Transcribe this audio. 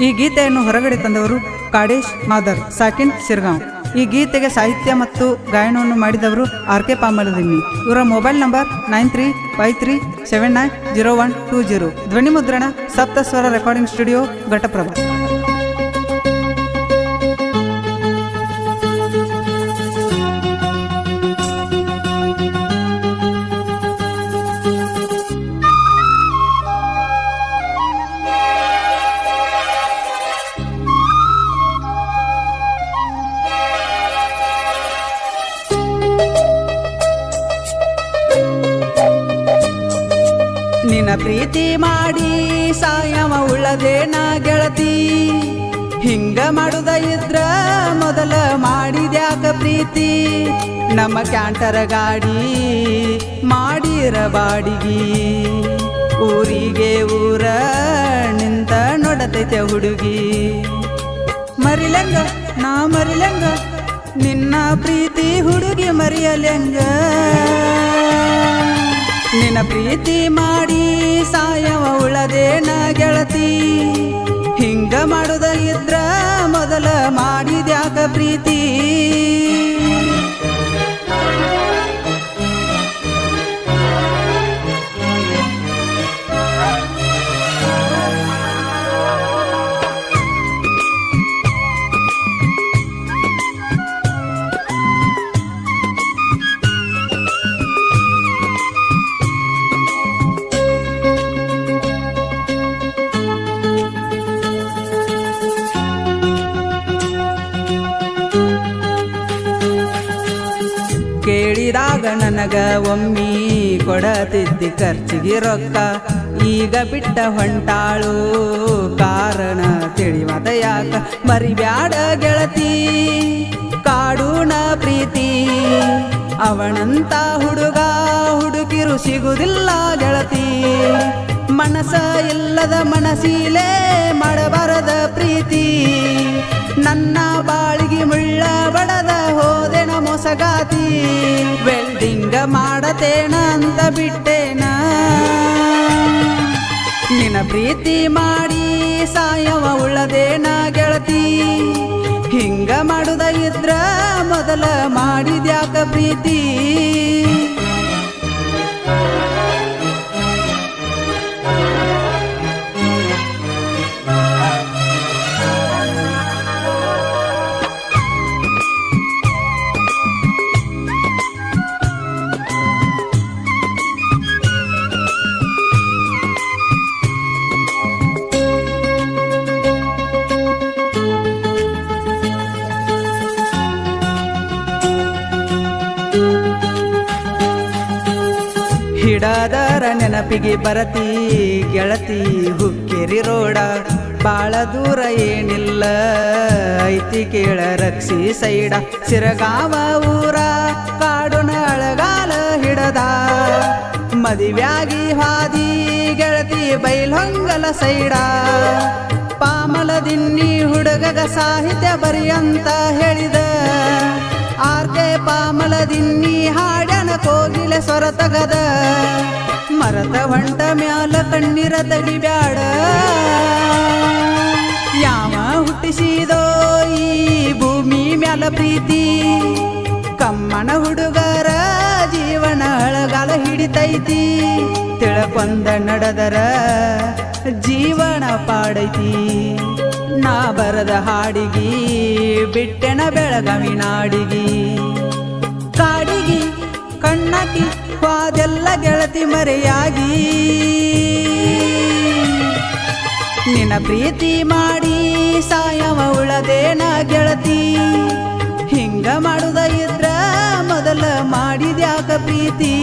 ಈ ಗೀತೆಯನ್ನು ಹೊರಗಡೆ ತಂದವರು ಕಾಡೇಶ್ ಮಾದರ್ ಸಾಕಿನ್ ಸಿರ್ಗಾಂವ್. ಈ ಗೀತೆಗೆ ಸಾಹಿತ್ಯ ಮತ್ತು ಗಾಯನವನ್ನು ಮಾಡಿದವರು RK ಪಾಮಲದಿನ್ನಿ. ಇವರ ಮೊಬೈಲ್ ನಂಬರ್ 9353790120. ಧ್ವನಿ ಮುದ್ರಣ ಸಪ್ತಸ್ವರ ರೆಕಾರ್ಡಿಂಗ್ ಸ್ಟುಡಿಯೋ ಘಟಪ್ರಭಾ. ನಿನ್ನ ಪ್ರೀತಿ ಮಾಡಿ ಸಾಯವ ಉಳ್ಳದೇನ ಗೆಳತಿ, ಹಿಂಗ ಮಾಡುದ ಇದ್ರ ಮೊದಲ ಮಾಡಿದ್ಯಾಕ ಪ್ರೀತಿ. ನಮ್ಮ ಕ್ಯಾಂಟರ ಗಾಡಿ ಮಾಡಿರ ಬಾಡಿಗಿ, ಊರಿಗೆ ಊರ ನಿಂತ ನೋಡತೈತೆ ಹುಡುಗಿ. ಮರಿಲಂಗ ನಾ ಮರಿಲಂಗ ನಿನ್ನ ಪ್ರೀತಿ ಹುಡುಗಿ ಮರಿಯಲೆಂಗ. ನಿನ್ನ ಪ್ರೀತಿ ಮಾಡಿ ಸಾಯವ ಉಳದೇನ ಗೆಳತಿ, ಹಿಂಗ ಮಾಡುದ ಇದ್ರ ಮೊದಲ ಮಾಡಿದ್ಯಾಕ ಪ್ರೀತಿ. ಕೇಳಿದಾಗ ನನಗ ಒಮ್ಮಿ ಕೊಡತಿದ್ದಿ ಖರ್ಚಿಗೆ ರೊಕ್ಕ, ಈಗ ಬಿಟ್ಟ ಹೊಂಟಾಳು ಕಾರಣ ತಿಳಿವದ ಯಾಕ. ಮರಿಬ್ಯಾಡ ಗೆಳತಿ ಕಾಡುಣ ಪ್ರೀತಿ, ಅವನಂತ ಹುಡುಗ ಹುಡುಗಿರು ಸಿಗುದಿಲ್ಲ ಗೆಳತಿ. ಮನಸ ಇಲ್ಲದ ಮನಸಿಲೇ ಮಾಡಬಾರದ ಪ್ರೀತಿ, ನನ್ನ ಬಾಳಿಗೆ ಮುಳ್ಳ ಬಡದ ಹೋದೆನ ಮೊಸಗಾತಿ. ವೆಲ್ಡಿಂಗ ಮಾಡತೇನ ಅಂತ ಬಿಟ್ಟೇನ, ನಿನ್ನ ಪ್ರೀತಿ ಮಾಡಿ ಸಾಯವ ಉಳ್ಳದೇನ ಗೆಳತಿ. ಹಿಂಗ ಮಾಡುದ ಇದ್ರ ಮೊದಲ ಮಾಡಿದ್ಯಾಕ ಪ್ರೀತಿ. ಹಿಡದರ ನೆನಪಿಗೆ ಬರತಿ ಗೆಳತಿ ಹುಕ್ಕೇರಿ ರೋಡ. ಬಾಳ ದೂರ ಏನಿಲ್ಲ ಐತಿ ಕೇಳ ರಕ್ಷಿ ಸೈಡ. ಸಿರಗಾವ ಊರ ಕಾಡುನ ಅಳಗಾಲ ಹಿಡದ, ಮದಿವ್ಯಾಗಿ ಹಾದಿ ಗೆಳತಿ ಬೈಲ್ಹೊಂಗಲ ಸೈಡ. ಪಾಮಲದಿನ್ನಿ ಹುಡುಗಗ ಸಾಹಿತ್ಯ ಬರಿಯಂತ ಹೇಳಿದ, RK ಪಾಮಲದಿನ್ನಿ ಹಾಡ್ಯನ ಕೋಗಿಲೆ ಸ್ವರ ತಗದ. ಮರದ ಹೊಂಟ ಮ್ಯಾಲ ಕಣ್ಣೀರ ತಡಿಬ್ಯಾಡ, ಯಾವ ಹುಟ್ಟಿಸಿದೋ ಈ ಭೂಮಿ ಮ್ಯಾಲ ಪ್ರೀತಿ. ಕಮ್ಮನ ಹುಡುಗರ ಜೀವನ ಅಳಗಾಲ ಹಿಡಿತೈತಿ, ತಿಳಕೊಂದ ನಡೆದರ ಜೀವನ ಪಾಡೈತಿ. ನಾ ಬರದ ಹಾಡಿಗಿ ಬಿಟ್ಟೆನ ಬೆಳಗಾವಿ ನಾಡಿಗಿ. ಕಾಡಿಗಿ ಕಣ್ಣಾಕಿ ವಾದೆಲ್ಲ ಗೆಳತಿ ಮರೆಯಾಗಿ, ನಿನ್ನ ಪ್ರೀತಿ ಮಾಡಿ ಸಾಯವ ಉಳದೇನ ಗೆಳತಿ. ಹಿಂಗ ಮಾಡುದ ಇದ್ರ ಮೊದಲ ಮಾಡಿದ್ಯಾಕ ಪ್ರೀತಿ.